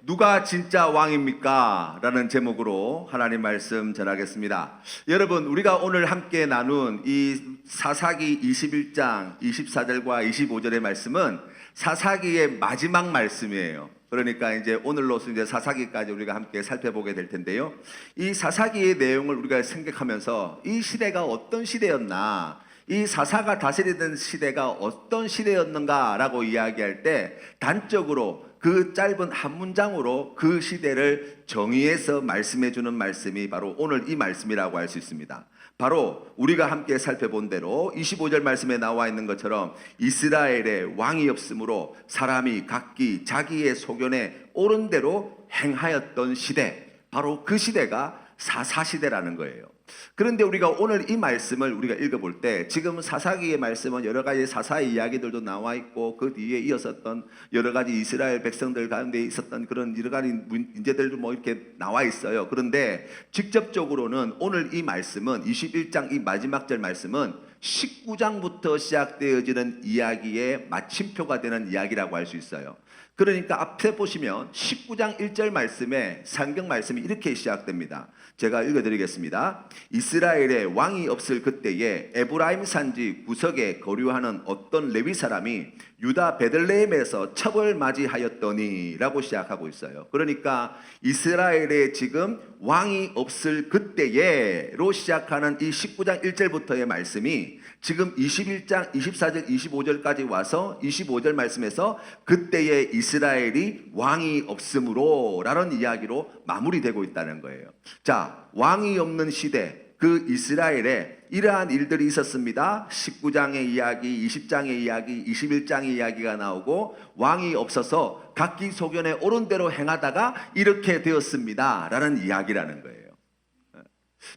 누가 진짜 왕입니까? 라는 제목으로 하나님 말씀 전하겠습니다. 여러분, 우리가 오늘 함께 나눈 이 사사기 21장 24절과 25절의 말씀은 사사기의 마지막 말씀이에요. 그러니까 이제 오늘로서 이제 사사기까지 우리가 함께 살펴보게 될 텐데요. 이 사사기의 내용을 우리가 생각하면서 이 시대가 어떤 시대였나, 이 사사가 다스리던 시대가 어떤 시대였는가라고 이야기할 때 단적으로 그 짧은 한 문장으로 그 시대를 정의해서 말씀해 주는 말씀이 바로 오늘 이 말씀이라고 할 수 있습니다. 바로 우리가 함께 살펴본 대로 25절 말씀에 나와 있는 것처럼 이스라엘에 왕이 없으므로 사람이 각기 자기의 소견에 옳은 대로 행하였던 시대, 바로 그 시대가 사사시대라는 거예요. 그런데 우리가 오늘 이 말씀을 우리가 읽어볼 때 지금 사사기의 말씀은 여러 가지 사사의 이야기들도 나와 있고 그 뒤에 이어섰던 여러 가지 이스라엘 백성들 가운데 있었던 그런 여러 가지 문제들도 뭐 이렇게 나와 있어요. 그런데 직접적으로는 오늘 이 말씀은 21장 이 마지막 절 말씀은 19장부터 시작되어지는 이야기의 마침표가 되는 이야기라고 할 수 있어요. 그러니까 앞에 보시면 19장 1절 말씀에 성경 말씀이 이렇게 시작됩니다. 제가 읽어드리겠습니다. 이스라엘에 왕이 없을 그때에 에브라임 산지 구석에 거류하는 어떤 레위 사람이 유다 베들레헴에서 첩을 맞이하였더니 라고 시작하고 있어요. 그러니까 이스라엘에 지금 왕이 없을 그때에로 시작하는 이 19장 1절부터의 말씀이 지금 21장 24절 25절까지 와서 25절 말씀에서 그때에 이스라엘이 왕이 없으므로 라는 이야기로 마무리되고 있다는 거예요. 자, 왕이 없는 시대, 그 이스라엘에 이러한 일들이 있었습니다. 19장의 이야기, 20장의 이야기, 21장의 이야기가 나오고 왕이 없어서 각기 소견에 옳은 대로 행하다가 이렇게 되었습니다 라는 이야기라는 거예요.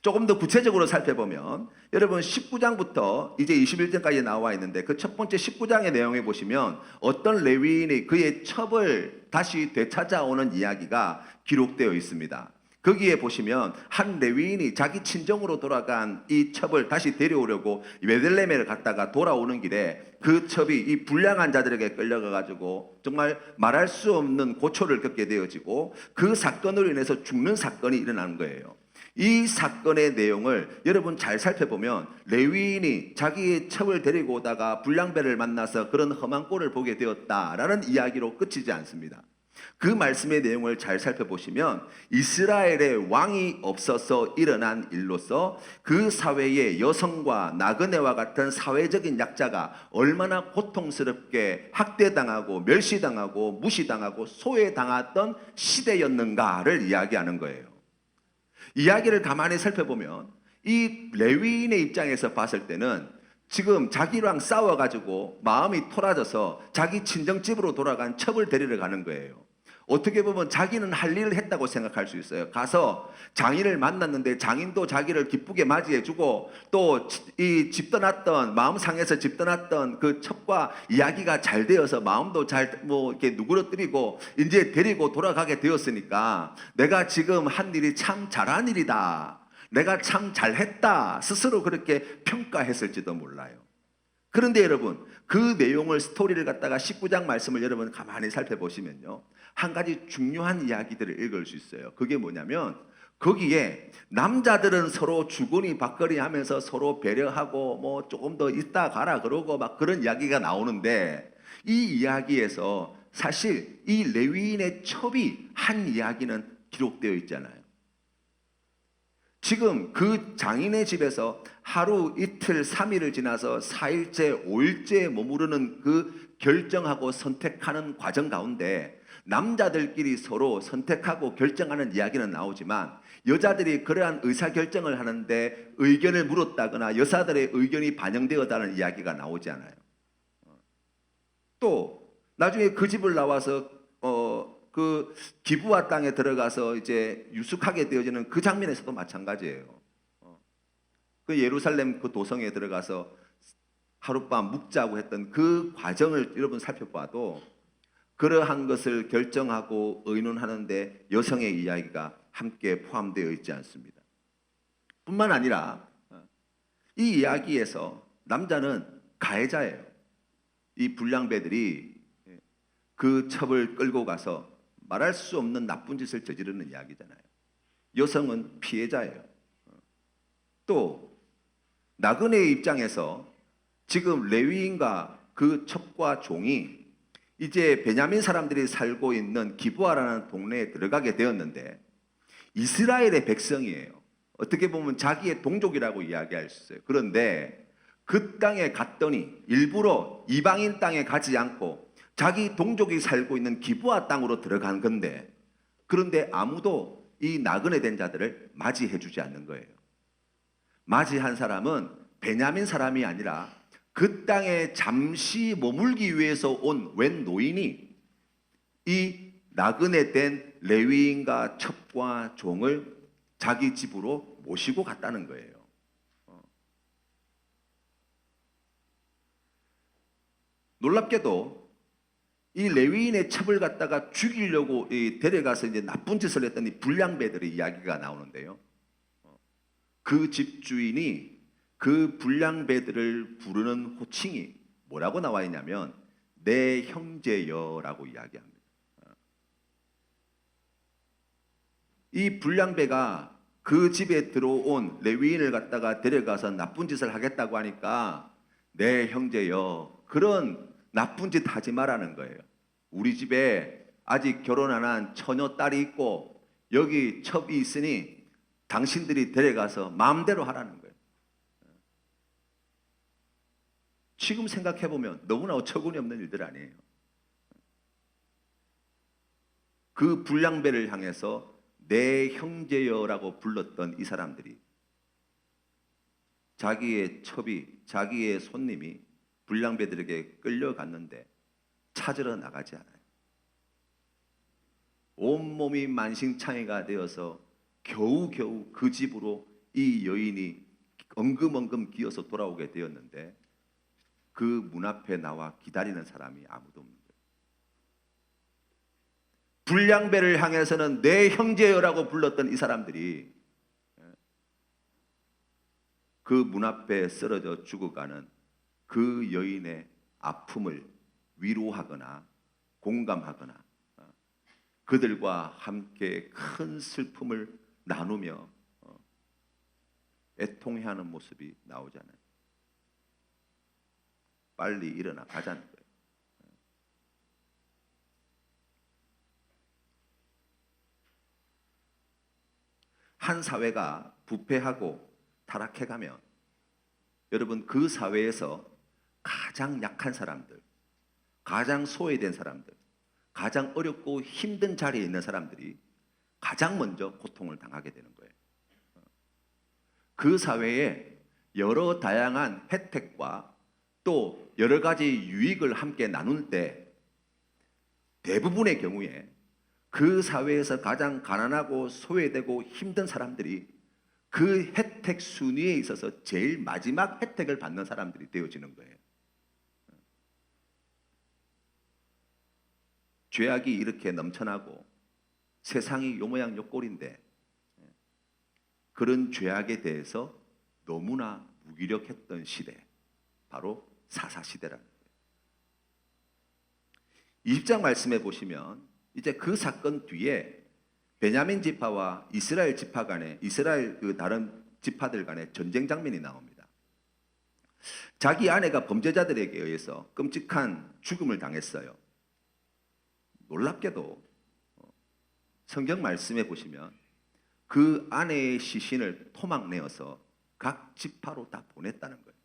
조금 더 구체적으로 살펴보면 여러분 19장부터 이제 21장까지 나와 있는데 그 첫 번째 19장의 내용에 보시면 어떤 레위인이 그의 첩을 다시 되찾아오는 이야기가 기록되어 있습니다. 거기에 보시면 한 레위인이 자기 친정으로 돌아간 이 첩을 다시 데려오려고 베들레헴에 갔다가 돌아오는 길에 그 첩이 이 불량한 자들에게 끌려가 가지고 정말 말할 수 없는 고초를 겪게 되어지고 그 사건으로 인해서 죽는 사건이 일어나는 거예요. 이 사건의 내용을 여러분 잘 살펴보면 레위인이 자기의 첩을 데리고 오다가 불량배를 만나서 그런 험한 꼴을 보게 되었다라는 이야기로 끝이지 않습니다. 그 말씀의 내용을 잘 살펴보시면 이스라엘에 왕이 없어서 일어난 일로서 그 사회의 여성과 나그네와 같은 사회적인 약자가 얼마나 고통스럽게 학대당하고 멸시당하고 무시당하고 소외당했던 시대였는가를 이야기하는 거예요. 이야기를 가만히 살펴보면 이 레위인의 입장에서 봤을 때는 지금 자기랑 싸워가지고 마음이 토라져서 자기 친정집으로 돌아간 첩을 데리러 가는 거예요. 어떻게 보면 자기는 할 일을 했다고 생각할 수 있어요. 가서 장인을 만났는데 장인도 자기를 기쁘게 맞이해주고 또 이 집 떠났던 마음 상해서 집 떠났던 그 첩과 이야기가 잘 되어서 마음도 잘 뭐 이렇게 누그러뜨리고 이제 데리고 돌아가게 되었으니까 내가 지금 한 일이 참 잘한 일이다. 내가 참 잘했다. 스스로 그렇게 평가했을지도 몰라요. 그런데 여러분 그 내용을 스토리를 갖다가 19장 말씀을 여러분 가만히 살펴보시면요. 한 가지 중요한 이야기들을 읽을 수 있어요. 그게 뭐냐면 거기에 남자들은 서로 주거니 받거니 하면서 서로 배려하고 뭐 조금 더 있다 가라 그러고 막 그런 이야기가 나오는데 이 이야기에서 사실 이 레위인의 첩이 한 이야기는 기록되어 있잖아요. 지금 그 장인의 집에서 하루 이틀 3일을 지나서 4일째 5일째 머무르는 그 결정하고 선택하는 과정 가운데 남자들끼리 서로 선택하고 결정하는 이야기는 나오지만 여자들이 그러한 의사결정을 하는데 의견을 물었다거나 여자들의 의견이 반영되었다는 이야기가 나오지 않아요. 또 나중에 그 집을 나와서 그 기브아 땅에 들어가서 이제 유숙하게 되어지는 그 장면에서도 마찬가지예요. 그 예루살렘 그 도성에 들어가서 하룻밤 묵자고 했던 그 과정을 여러분 살펴봐도 그러한 것을 결정하고 의논하는데 여성의 이야기가 함께 포함되어 있지 않습니다. 뿐만 아니라 이 이야기에서 남자는 가해자예요. 이 불량배들이 그 첩을 끌고 가서 말할 수 없는 나쁜 짓을 저지르는 이야기잖아요. 여성은 피해자예요. 또 나그네의 입장에서 지금 레위인과 그 첩과 종이 이제 베냐민 사람들이 살고 있는 기브아라는 동네에 들어가게 되었는데 이스라엘의 백성이에요. 어떻게 보면 자기의 동족이라고 이야기할 수 있어요. 그런데 그 땅에 갔더니 일부러 이방인 땅에 가지 않고 자기 동족이 살고 있는 기브아 땅으로 들어간 건데, 그런데 아무도 이 나그네 된 자들을 맞이해 주지 않는 거예요. 맞이한 사람은 베냐민 사람이 아니라 그 땅에 잠시 머물기 위해서 온 웬 노인이 이 나그네 된 레위인과 첩과 종을 자기 집으로 모시고 갔다는 거예요. 놀랍게도 이 레위인의 첩을 갖다가 죽이려고 데려가서 이제 나쁜 짓을 했던 이 불량배들의 이야기가 나오는데요. 그 집주인이 그 불량배들을 부르는 호칭이 뭐라고 나와 있냐면 내 형제여라고 이야기합니다. 이 불량배가 그 집에 들어온 레위인을 갖다가 데려가서 나쁜 짓을 하겠다고 하니까 내 형제여, 그런 나쁜 짓 하지 말라는 거예요. 우리 집에 아직 결혼 안 한 처녀 딸이 있고 여기 첩이 있으니 당신들이 데려가서 마음대로 하라는 거예요. 지금 생각해보면 너무나 어처구니 없는 일들 아니에요. 그 불량배를 향해서 내 형제여라고 불렀던 이 사람들이 자기의 첩이, 자기의 손님이 불량배들에게 끌려갔는데 찾으러 나가지 않아요. 온몸이 만신창이가 되어서 겨우겨우 그 집으로 이 여인이 엉금엉금 기어서 돌아오게 되었는데 그 문 앞에 나와 기다리는 사람이 아무도 없는 거예요. 불량배를 향해서는 내 형제여라고 불렀던 이 사람들이 그 문 앞에 쓰러져 죽어가는 그 여인의 아픔을 위로하거나 공감하거나 그들과 함께 큰 슬픔을 나누며 애통해하는 모습이 나오잖아요. 빨리 일어나 가자는 거예요. 한 사회가 부패하고 타락해가면 여러분 그 사회에서 가장 약한 사람들, 가장 소외된 사람들, 가장 어렵고 힘든 자리에 있는 사람들이 가장 먼저 고통을 당하게 되는 거예요. 그 사회에 여러 다양한 혜택과 또 여러 가지 유익을 함께 나눌 때 대부분의 경우에 그 사회에서 가장 가난하고 소외되고 힘든 사람들이 그 혜택 순위에 있어서 제일 마지막 혜택을 받는 사람들이 되어지는 거예요. 죄악이 이렇게 넘쳐나고 세상이 요 모양 요 꼴인데 그런 죄악에 대해서 너무나 무기력했던 시대, 바로 사사시대라는 거예요. 20장 말씀해 보시면 이제 그 사건 뒤에 베냐민 지파와 이스라엘 지파 간에, 이스라엘 그 다른 지파들 간에 전쟁 장면이 나옵니다. 자기 아내가 범죄자들에게 의해서 끔찍한 죽음을 당했어요. 놀랍게도 성경 말씀해 보시면 그 아내의 시신을 토막내어서 각 지파로 다 보냈다는 거예요.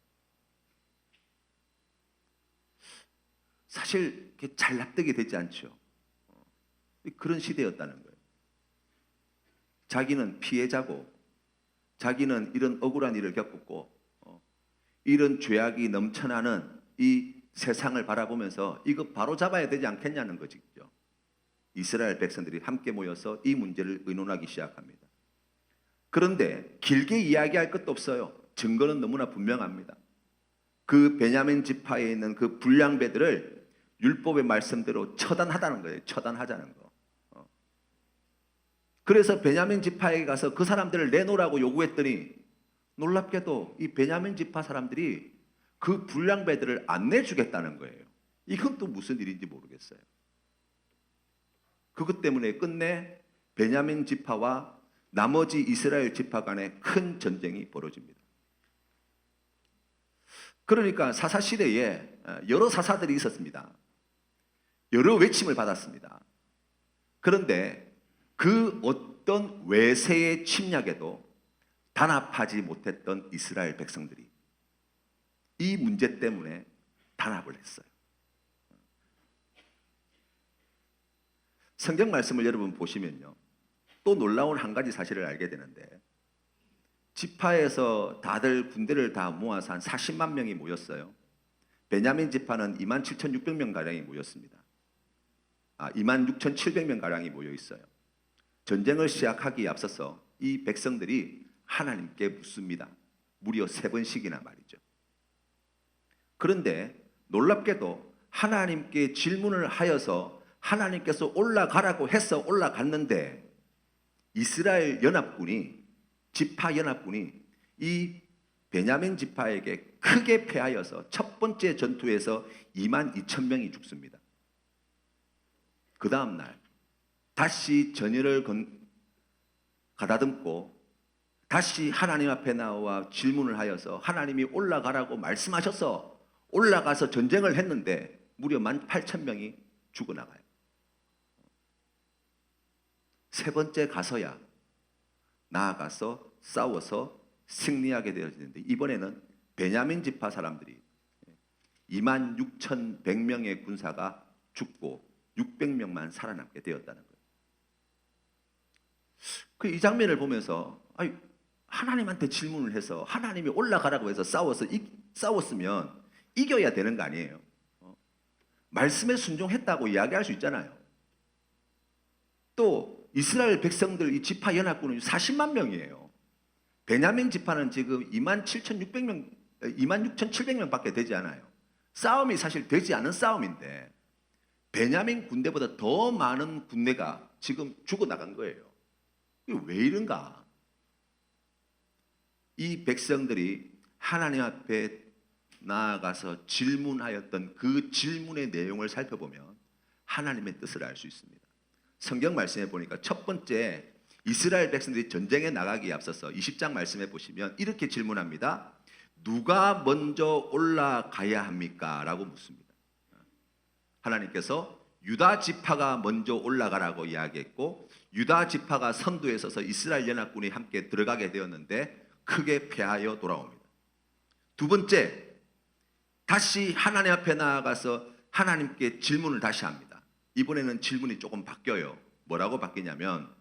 사실 잘 납득이 되지 않죠. 그런 시대였다는 거예요. 자기는 피해자고 자기는 이런 억울한 일을 겪었고 이런 죄악이 넘쳐나는 이 세상을 바라보면서 이거 바로 잡아야 되지 않겠냐는 거죠. 이스라엘 백성들이 함께 모여서 이 문제를 의논하기 시작합니다. 그런데 길게 이야기할 것도 없어요. 증거는 너무나 분명합니다. 그 베냐민 지파에 있는 그 불량배들을 율법의 말씀대로 처단하다는 거예요. 처단하자는 거. 그래서 베냐민 지파에 가서 그 사람들을 내놓으라고 요구했더니 놀랍게도 이 베냐민 지파 사람들이 그 불량배들을 안 내주겠다는 거예요. 이건 또 무슨 일인지 모르겠어요. 그것 때문에 끝내 베냐민 지파와 나머지 이스라엘 지파 간에 큰 전쟁이 벌어집니다. 그러니까 사사 시대에 여러 사사들이 있었습니다. 여러 외침을 받았습니다. 그런데 그 어떤 외세의 침략에도 단합하지 못했던 이스라엘 백성들이 이 문제 때문에 단합을 했어요. 성경 말씀을 여러분 보시면요, 또 놀라운 한 가지 사실을 알게 되는데, 지파에서 다들 군대를 다 모아서 한 40만 명이 모였어요. 베냐민 지파는 27,600명 가량이 모였습니다. 26,700명 가량이 모여 있어요. 전쟁을 시작하기에 앞서서 이 백성들이 하나님께 묻습니다. 무려 3번씩이나 말이죠. 그런데 놀랍게도 하나님께 질문을 하여서 하나님께서 올라가라고 해서 올라갔는데, 이스라엘 연합군이, 지파 연합군이 이 베냐민 지파에게 크게 패하여서 첫 번째 전투에서 22,000명이 죽습니다. 그 다음 날 다시 전열을 가다듬고 다시 하나님 앞에 나와 질문을 하여서 하나님이 올라가라고 말씀하셔서 올라가서 전쟁을 했는데 무려 18,000명이 죽어나가요. 세 번째 가서야 나아가서 싸워서 승리하게 되어지는데, 이번에는 베냐민 지파 사람들이 26,100명의 군사가 죽고 600명만 살아남게 되었다는 거예요. 이 장면을 보면서 하나님한테 질문을 해서 하나님이 올라가라고 해서 싸웠으면 이겨야 되는 거 아니에요? 말씀에 순종했다고 이야기할 수 있잖아요. 또 이스라엘 백성들, 이 지파 연합군은 40만 명이에요. 베냐민 지파는 지금 27,600명, 26,700명밖에 되지 않아요. 싸움이 사실 되지 않은 싸움인데 베냐민 군대보다 더 많은 군대가 지금 죽어나간 거예요. 이게 왜 이런가? 이 백성들이 하나님 앞에 나아가서 질문하였던 그 질문의 내용을 살펴보면 하나님의 뜻을 알 수 있습니다. 성경 말씀에 보니까 첫 번째, 이스라엘 백성들이 전쟁에 나가기에 앞서서 20장 말씀에 보시면 이렇게 질문합니다. 누가 먼저 올라가야 합니까? 라고 묻습니다. 하나님께서 유다 지파가 먼저 올라가라고 이야기했고, 유다 지파가 선두에 서서 이스라엘 연합군이 함께 들어가게 되었는데 크게 패하여 돌아옵니다. 두 번째, 다시 하나님 앞에 나아가서 하나님께 질문을 다시 합니다. 이번에는 질문이 조금 바뀌어요. 뭐라고 바뀌냐면,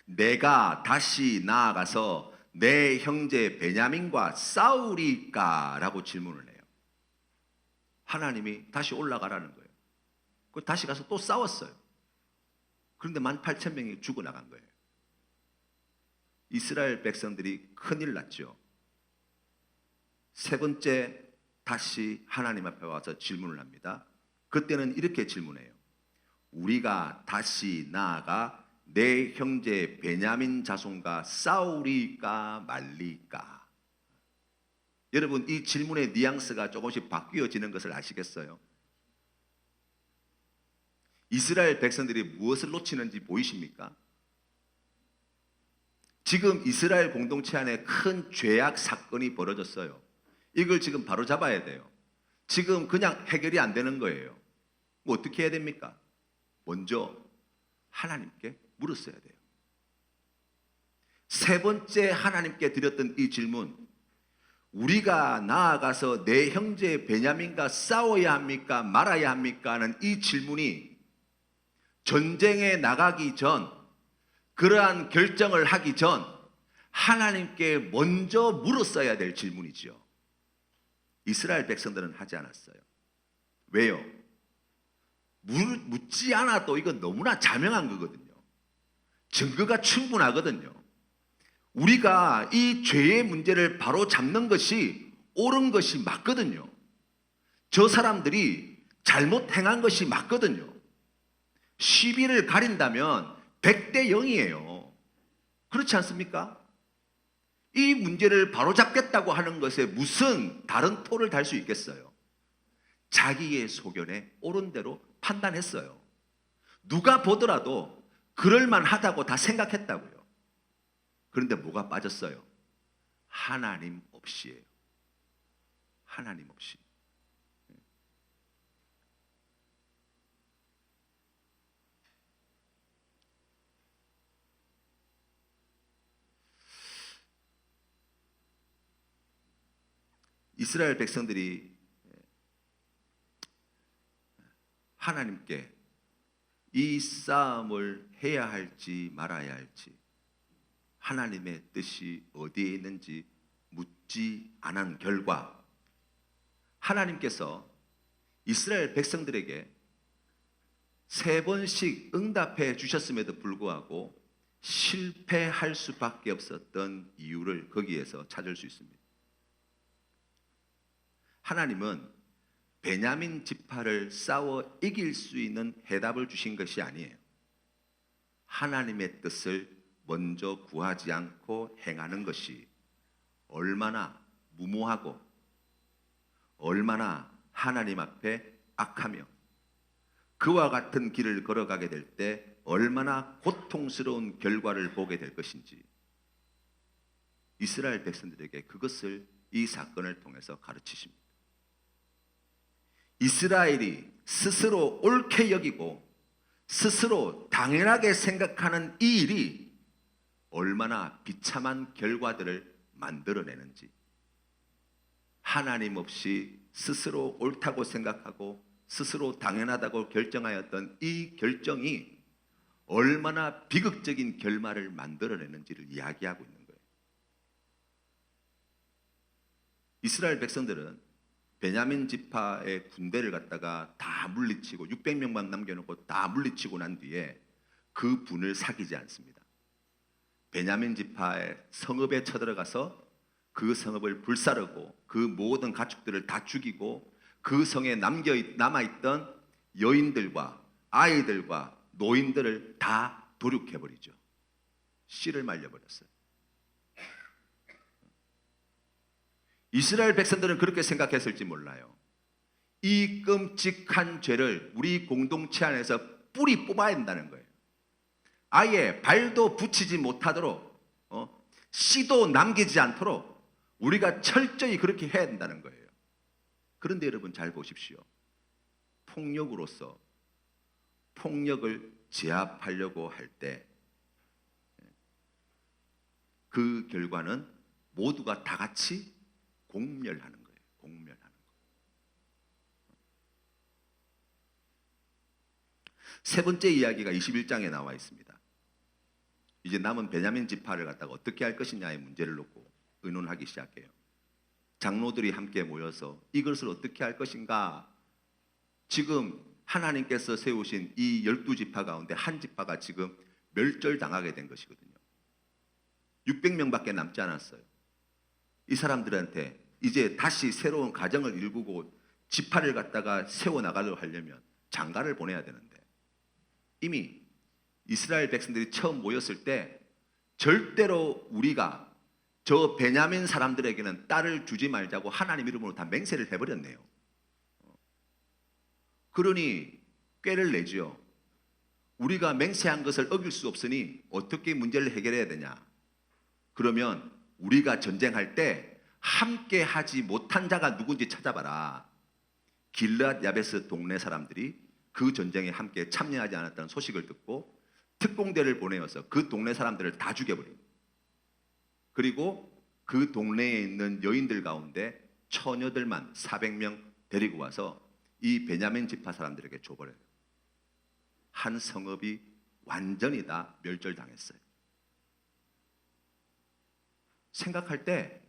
내가 다시 나아가서 내 형제 베냐민과 싸우리까? 라고 질문을 해요. 하나님이 다시 올라가라는 거예요. 다시 가서 또 싸웠어요. 그런데 18,000명이 죽어나간 거예요. 이스라엘 백성들이 큰일 났죠. 세 번째, 다시 하나님 앞에 와서 질문을 합니다. 그때는 이렇게 질문해요. 우리가 다시 나아가 내 형제 베냐민 자손과 싸우리까 말리까? 여러분, 이 질문의 뉘앙스가 조금씩 바뀌어지는 것을 아시겠어요? 이스라엘 백성들이 무엇을 놓치는지 보이십니까? 지금 이스라엘 공동체 안에 큰 죄악 사건이 벌어졌어요. 이걸 지금 바로 잡아야 돼요. 지금 그냥 해결이 안 되는 거예요. 어떻게 해야 됩니까? 먼저 하나님께 물었어야 돼요. 세 번째, 하나님께 드렸던 이 질문, 우리가 나아가서 내 형제 베냐민과 싸워야 합니까? 말아야 합니까? 하는 이 질문이 전쟁에 나가기 전, 그러한 결정을 하기 전 하나님께 먼저 물었어야 될 질문이죠. 이스라엘 백성들은 하지 않았어요. 왜요? 묻지 않아도 이건 너무나 자명한 거거든요. 증거가 충분하거든요. 우리가 이 죄의 문제를 바로 잡는 것이 옳은 것이 맞거든요. 저 사람들이 잘못 행한 것이 맞거든요. 시비를 가린다면 100대 0이에요. 그렇지 않습니까? 이 문제를 바로잡겠다고 하는 것에 무슨 다른 토를 달 수 있겠어요? 자기의 소견에 옳은 대로 판단했어요. 누가 보더라도 그럴만하다고 다 생각했다고요. 그런데 뭐가 빠졌어요? 하나님 없이예요. 하나님 없이. 이스라엘 백성들이 하나님께 이 싸움을 해야 할지 말아야 할지, 하나님의 뜻이 어디에 있는지 묻지 않은 결과, 하나님께서 이스라엘 백성들에게 3번씩 응답해 주셨음에도 불구하고 실패할 수밖에 없었던 이유를 거기에서 찾을 수 있습니다. 하나님은 베냐민 지파를 싸워 이길 수 있는 해답을 주신 것이 아니에요. 하나님의 뜻을 먼저 구하지 않고 행하는 것이 얼마나 무모하고 얼마나 하나님 앞에 악하며 그와 같은 길을 걸어가게 될 때 얼마나 고통스러운 결과를 보게 될 것인지 이스라엘 백성들에게 그것을 이 사건을 통해서 가르치십니다. 이스라엘이 스스로 옳게 여기고 스스로 당연하게 생각하는 이 일이 얼마나 비참한 결과들을 만들어내는지, 하나님 없이 스스로 옳다고 생각하고 스스로 당연하다고 결정하였던 이 결정이 얼마나 비극적인 결말을 만들어내는지를 이야기하고 있는 거예요. 이스라엘 백성들은 베냐민 지파의 군대를 갖다가 다 물리치고 600명만 남겨놓고 다 물리치고 난 뒤에 그 분을 사귀지 않습니다. 베냐민 지파의 성읍에 쳐들어가서 그 성읍을 불사르고 그 모든 가축들을 다 죽이고 그 성에 남아있던 여인들과 아이들과 노인들을 다 도륙해버리죠. 씨를 말려버렸어요. 이스라엘 백성들은 그렇게 생각했을지 몰라요. 이 끔찍한 죄를 우리 공동체 안에서 뿌리 뽑아야 된다는 거예요. 아예 발도 붙이지 못하도록 씨도 남기지 않도록 우리가 철저히 그렇게 해야 된다는 거예요. 그런데 여러분 잘 보십시오. 폭력으로서 폭력을 제압하려고 할 때 그 결과는 모두가 다 같이 공멸하는 거예요. 공멸하는 거. 세 번째 이야기가 21장에 나와 있습니다. 이제 남은 베냐민 지파를 갖다가 어떻게 할 것이냐의 문제를 놓고 의논하기 시작해요. 장로들이 함께 모여서 이것을 어떻게 할 것인가. 지금 하나님께서 세우신 이 12지파 가운데 한 지파가 지금 멸절당하게 된 것이거든요. 600명밖에 남지 않았어요. 이 사람들한테 이제 다시 새로운 가정을 일구고 지파를 갖다가 세워나가려고 하려면 장가를 보내야 되는데, 이미 이스라엘 백성들이 처음 모였을 때 절대로 우리가 저 베냐민 사람들에게는 딸을 주지 말자고 하나님 이름으로 다 맹세를 해버렸네요. 그러니 꾀를 내지요. 우리가 맹세한 것을 어길 수 없으니 어떻게 문제를 해결해야 되냐. 그러면 우리가 전쟁할 때 함께 하지 못한 자가 누군지 찾아봐라. 길르앗 야베스 동네 사람들이 그 전쟁에 함께 참여하지 않았다는 소식을 듣고 특공대를 보내어서 그 동네 사람들을 다 죽여버립니다. 그리고 그 동네에 있는 여인들 가운데 처녀들만 400명 데리고 와서 이 베냐민 지파 사람들에게 줘버려요. 한 성읍이 완전히 다 멸절당했어요. 생각할 때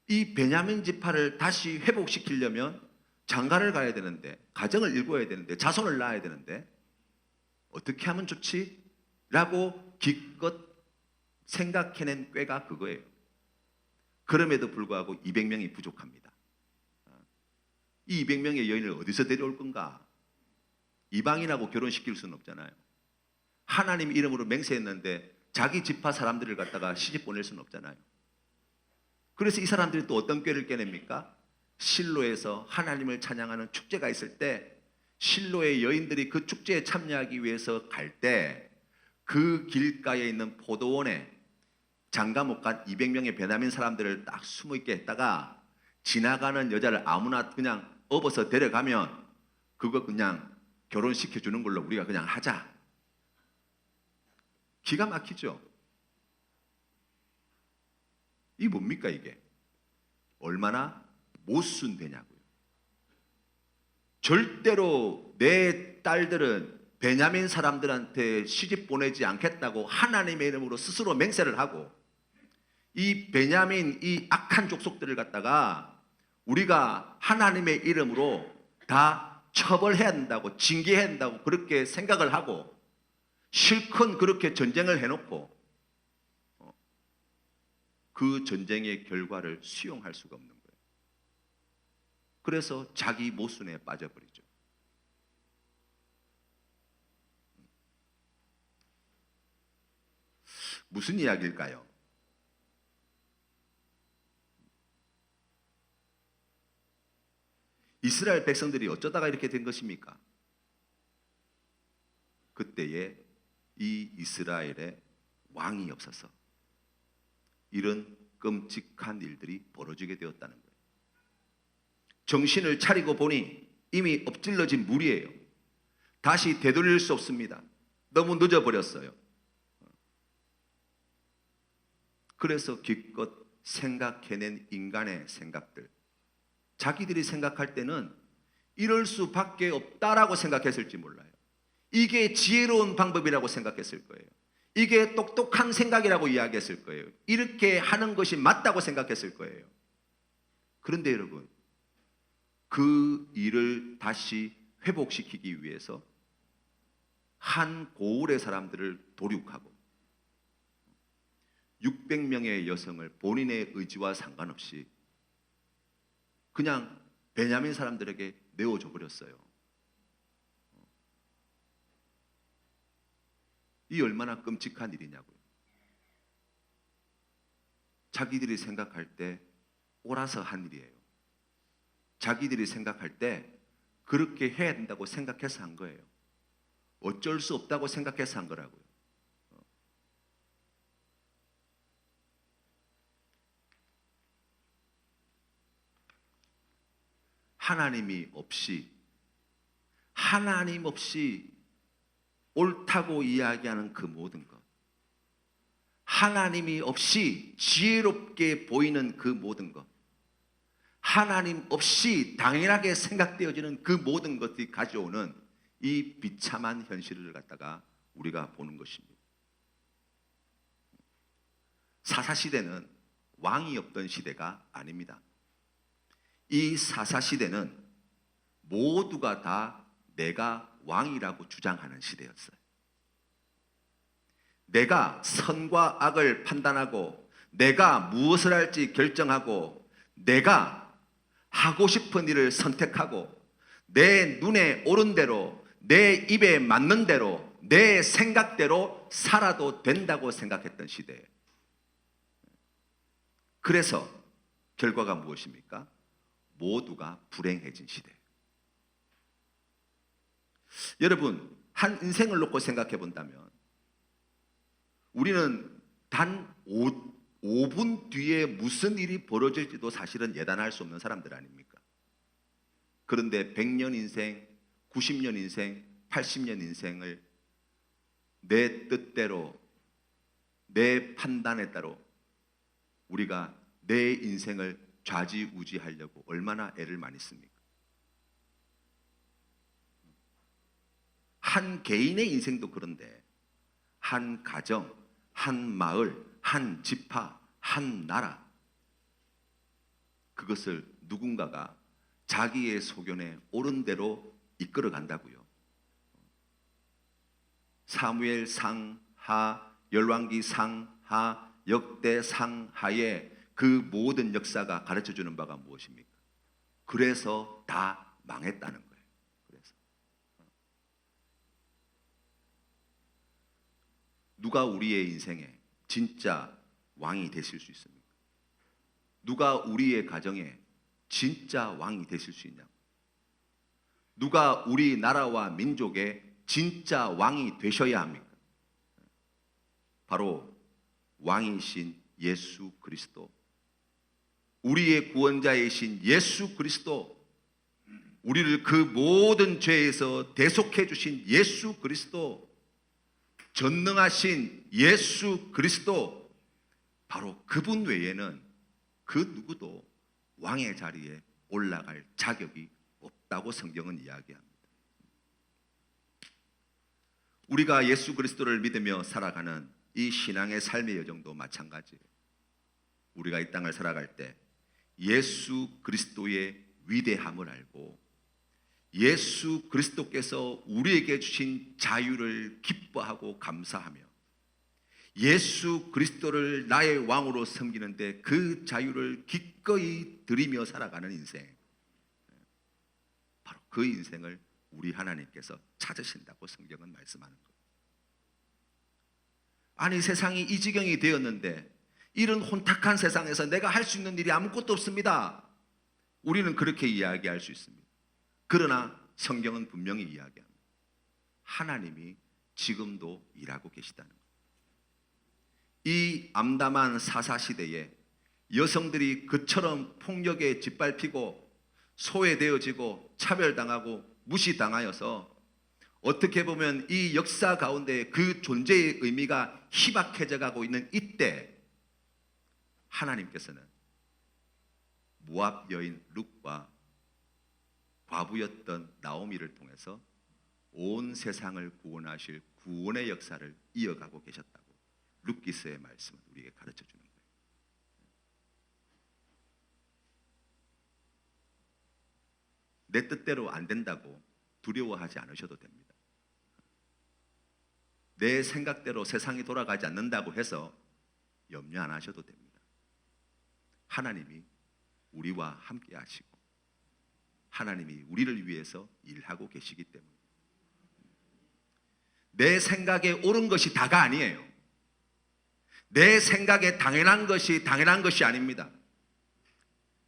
이 베냐민 지파를 다시 회복시키려면 장가를 가야 되는데, 가정을 일궈야 되는데, 자손을 낳아야 되는데 어떻게 하면 좋지? 라고 기껏 생각해낸 꾀가 그거예요. 그럼에도 불구하고 200명이 부족합니다. 이 200명의 여인을 어디서 데려올 건가? 이방인하고 결혼시킬 수는 없잖아요. 하나님 이름으로 맹세했는데 자기 지파 사람들을 갖다가 시집 보낼 수는 없잖아요. 그래서 이 사람들이 또 어떤 꾀를 깨냅니까? 실로에서 하나님을 찬양하는 축제가 있을 때 실로의 여인들이 그 축제에 참여하기 위해서 갈 때 그 길가에 있는 포도원에 장가 못 간 200명의 베냐민 사람들을 딱 숨어 있게 했다가 지나가는 여자를 아무나 그냥 업어서 데려가면 그거 그냥 결혼시켜 주는 걸로 우리가 그냥 하자. 기가 막히죠. 이게 뭡니까 이게? 얼마나 모순되냐고요. 절대로 내 딸들은 베냐민 사람들한테 시집 보내지 않겠다고 하나님의 이름으로 스스로 맹세를 하고 이 베냐민 이 악한 족속들을 갖다가 우리가 하나님의 이름으로 다 처벌해야 된다고 징계해야 된다고 그렇게 생각을 하고 실컷 그렇게 전쟁을 해놓고 그 전쟁의 결과를 수용할 수가 없는 거예요. 그래서 자기 모순에 빠져버리죠. 무슨 이야기일까요? 이스라엘 백성들이 어쩌다가 이렇게 된 것입니까? 그때에 이 이스라엘에 왕이 없어서 이런 끔찍한 일들이 벌어지게 되었다는 거예요. 정신을 차리고 보니 이미 엎질러진 물이에요. 다시 되돌릴 수 없습니다. 너무 늦어버렸어요. 그래서 기껏 생각해낸 인간의 생각들, 자기들이 생각할 때는 이럴 수밖에 없다라고 생각했을지 몰라요. 이게 지혜로운 방법이라고 생각했을 거예요. 이게 똑똑한 생각이라고 이야기했을 거예요. 이렇게 하는 것이 맞다고 생각했을 거예요. 그런데 여러분, 그 일을 다시 회복시키기 위해서 한 고을의 사람들을 도륙하고 600명의 여성을 본인의 의지와 상관없이 그냥 베냐민 사람들에게 내어줘 버렸어요. 이 얼마나 끔찍한 일이냐고요. 자기들이 생각할 때 옳아서 한 일이에요. 자기들이 생각할 때 그렇게 해야 된다고 생각해서 한 거예요. 어쩔 수 없다고 생각해서 한 거라고요. 하나님 없이 옳다고 이야기하는 그 모든 것, 하나님이 없이 지혜롭게 보이는 그 모든 것, 하나님 없이 당연하게 생각되어지는 그 모든 것들이 가져오는 이 비참한 현실을 갖다가 우리가 보는 것입니다. 사사시대는 왕이 없던 시대가 아닙니다. 이 사사시대는 모두가 다 내가 왕이라고 주장하는 시대였어요. 내가 선과 악을 판단하고 내가 무엇을 할지 결정하고 내가 하고 싶은 일을 선택하고 내 눈에 오른 대로 내 입에 맞는 대로 내 생각대로 살아도 된다고 생각했던 시대예요. 그래서 결과가 무엇입니까? 모두가 불행해진 시대. 여러분, 한 인생을 놓고 생각해 본다면 우리는 단 5분 뒤에 무슨 일이 벌어질지도 사실은 예단할 수 없는 사람들 아닙니까? 그런데 100년 인생, 90년 인생, 80년 인생을 내 뜻대로 내 판단에 따라 우리가 내 인생을 좌지우지하려고 얼마나 애를 많이 씁니까? 한 개인의 인생도 그런데 한 가정, 한 마을, 한 지파, 한 나라, 그것을 누군가가 자기의 소견에 옳은 대로 이끌어 간다고요. 사무엘 상하, 열왕기 상하, 역대 상하에 그 모든 역사가 가르쳐주는 바가 무엇입니까? 그래서 다 망했다는 거예요. 그래서 누가 우리의 인생에 진짜 왕이 되실 수 있습니까? 누가 우리의 가정에 진짜 왕이 되실 수 있냐고? 누가 우리 나라와 민족의 진짜 왕이 되셔야 합니까? 바로 왕이신 예수 그리스도, 우리의 구원자이신 예수 그리스도, 우리를 그 모든 죄에서 대속해 주신 예수 그리스도, 전능하신 예수 그리스도, 바로 그분 외에는 그 누구도 왕의 자리에 올라갈 자격이 없다고 성경은 이야기합니다. 우리가 예수 그리스도를 믿으며 살아가는 이 신앙의 삶의 여정도 마찬가지예요. 우리가 이 땅을 살아갈 때 예수 그리스도의 위대함을 알고 예수 그리스도께서 우리에게 주신 자유를 기뻐하고 감사하며 예수 그리스도를 나의 왕으로 섬기는데 그 자유를 기꺼이 드리며 살아가는 인생, 바로 그 인생을 우리 하나님께서 찾으신다고 성경은 말씀하는 거예요. 아니, 세상이 이 지경이 되었는데 이런 혼탁한 세상에서 내가 할 수 있는 일이 아무것도 없습니다. 우리는 그렇게 이야기할 수 있습니다. 그러나 성경은 분명히 이야기합니다. 하나님이 지금도 일하고 계시다는 것. 이 암담한 사사시대에 여성들이 그처럼 폭력에 짓밟히고 소외되어지고 차별당하고 무시당하여서 어떻게 보면 이 역사 가운데 그 존재의 의미가 희박해져 가고 있는 이때, 하나님께서는 모압 여인 룻과 과부였던 나오미를 통해서 온 세상을 구원하실 구원의 역사를 이어가고 계셨다고 룻기서의 말씀은 우리에게 가르쳐 주는 거예요. 내 뜻대로 안 된다고 두려워하지 않으셔도 됩니다. 내 생각대로 세상이 돌아가지 않는다고 해서 염려 안 하셔도 됩니다. 하나님이 우리와 함께 하시고 하나님이 우리를 위해서 일하고 계시기 때문에 내 생각에 옳은 것이 다가 아니에요. 내 생각에 당연한 것이 아닙니다.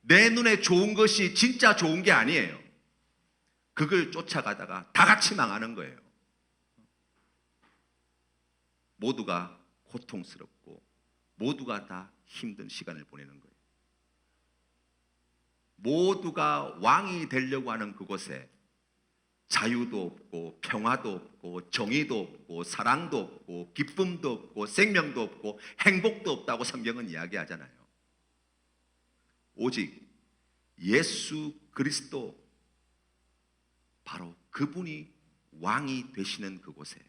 내 눈에 좋은 것이 진짜 좋은 게 아니에요. 그걸 쫓아가다가 다 같이 망하는 거예요. 모두가 고통스럽고 모두가 다 힘든 시간을 보내는 거예요. 모두가 왕이 되려고 하는 그곳에 자유도 없고 평화도 없고 정의도 없고 사랑도 없고 기쁨도 없고 생명도 없고 행복도 없다고 성경은 이야기하잖아요. 오직 예수 그리스도, 바로 그분이 왕이 되시는 그곳에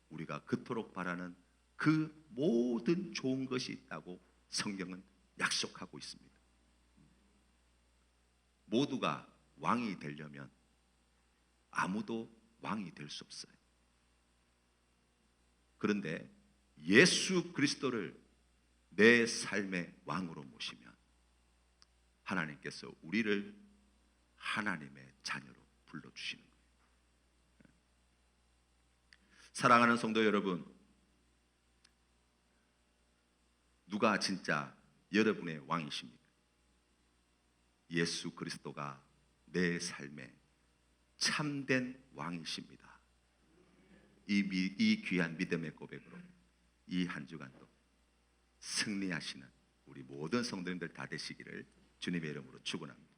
우리가 그토록 바라는 그 모든 좋은 것이 있다고 성경은 약속하고 있습니다. 모두가 왕이 되려면 아무도 왕이 될 수 없어요. 그런데 예수 그리스도를 내 삶의 왕으로 모시면 하나님께서 우리를 하나님의 자녀로 불러주시는 거예요. 사랑하는 성도 여러분, 누가 진짜 여러분의 왕이십니까? 예수 그리스도가 내 삶의 참된 왕이십니다. 이 귀한 믿음의 고백으로 이 한 주간도 승리하시는 우리 모든 성도님들 다 되시기를 주님의 이름으로 축원합니다.